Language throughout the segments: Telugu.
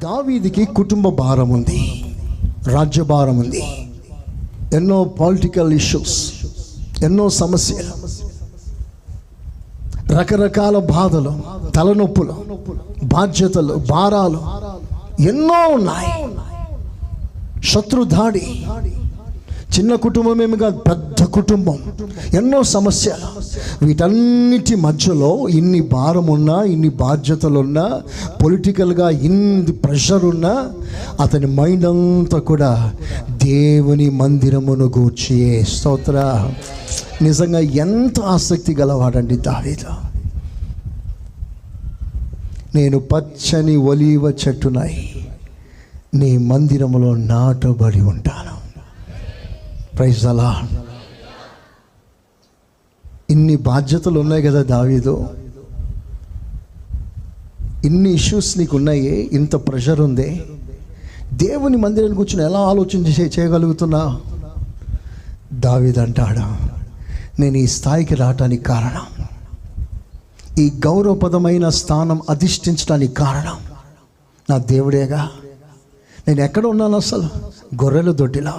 దావీదుకి కుటుంబ భారం ఉంది, రాజ్య భారం ఉంది, ఎన్నో పొలిటికల్ ఇష్యూస్, ఎన్నో సమస్యలు, రకరకాల బాధలు, తలనొప్పులు, బాధ్యతలు, భారాలు ఎన్నో ఉన్నాయి. శత్రు దాడి, చిన్న కుటుంబమేమి కాదు, పెద్ద కుటుంబం, ఎన్నో సమస్యలు. వీటన్నిటి మధ్యలో ఇన్ని భారం ఉన్నా, ఇన్ని బాధ్యతలున్నా, పొలిటికల్గా ఇన్ని ప్రెషర్ ఉన్నా, అతని మైండ్ అంతా కూడా దేవుని మందిరమును గూర్చి. స్తోత్ర. నిజంగా ఎంత ఆసక్తి గలవాడండి దావీదు. నేను పచ్చని ఒలీవ చెట్టునై నీ మందిరములో నాటబడి ఉంటాను. Praise the Lord. ఇన్ని బాధ్యతలు ఉన్నాయి కదా దావీదు, ఇన్ని ఇష్యూస్ నీకు ఉన్నాయి, ఇంత ప్రెషర్ ఉంది, దేవుని మందిరాన్ని కూర్చొని ఎలా ఆలోచన చేయగలుగుతున్నా? దావీదు అంటాడు, నేను ఈ స్థాయికి రావటానికి కారణం, ఈ గౌరవపదమైన స్థానం అధిష్ఠించడానికి కారణం నా దేవుడేగా. నేను ఎక్కడ ఉన్నాను? అసలు గొర్రెల దొడ్డిలా,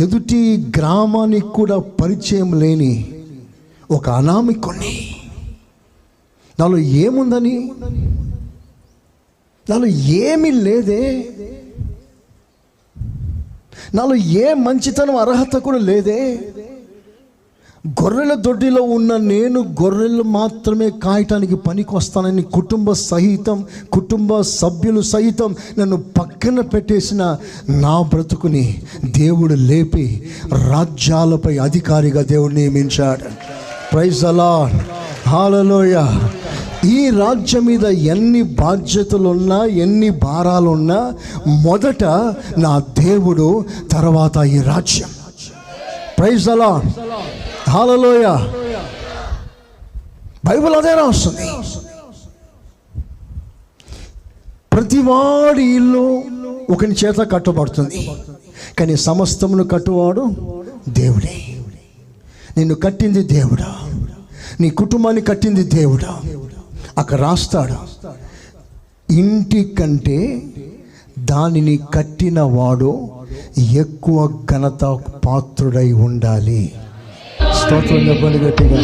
ఎదుటి గ్రామానికి కూడా పరిచయం లేని ఒక అనామికుణ్ణి. నాలో ఏముందని, నాలో ఏమీ లేదే, నాలో ఏ మంచితనం అర్హత కూడా లేదే. గొర్రెల దొడ్డిలో ఉన్న నేను గొర్రెలు మాత్రమే కాయటానికి పనికి వస్తానని కుటుంబ సభ్యులు సహితం నన్ను పక్కన పెట్టేసిన నా బ్రతుకుని దేవుడు లేపి రాజ్యాలపై అధికారిగా దేవుడు నియమించాడు. Praise the lord. హల్లెలూయా. ఈ రాజ్యం మీద ఎన్ని బాధ్యతలున్నా, ఎన్ని భారాలున్నా, మొదట నా దేవుడు, తర్వాత ఈ రాజ్యం. Praise the lord. Hallelujah. Bible అదే రాస్తుంది. ప్రతివాడి ఇల్లు ఒకని చేత కట్టబడుతుంది, కానీ సమస్తమును కట్టువాడు దేవుడే. నిన్ను కట్టింది దేవుడా, నీ కుటుంబాన్ని కట్టింది దేవుడా. అక్కడ రాస్తాడు, ఇంటి కంటే దానిని కట్టిన వాడు ఎక్కువ ఘనత పాత్రుడై ఉండాలి. స్తోత్రం చెప్పండి గట్టిగా.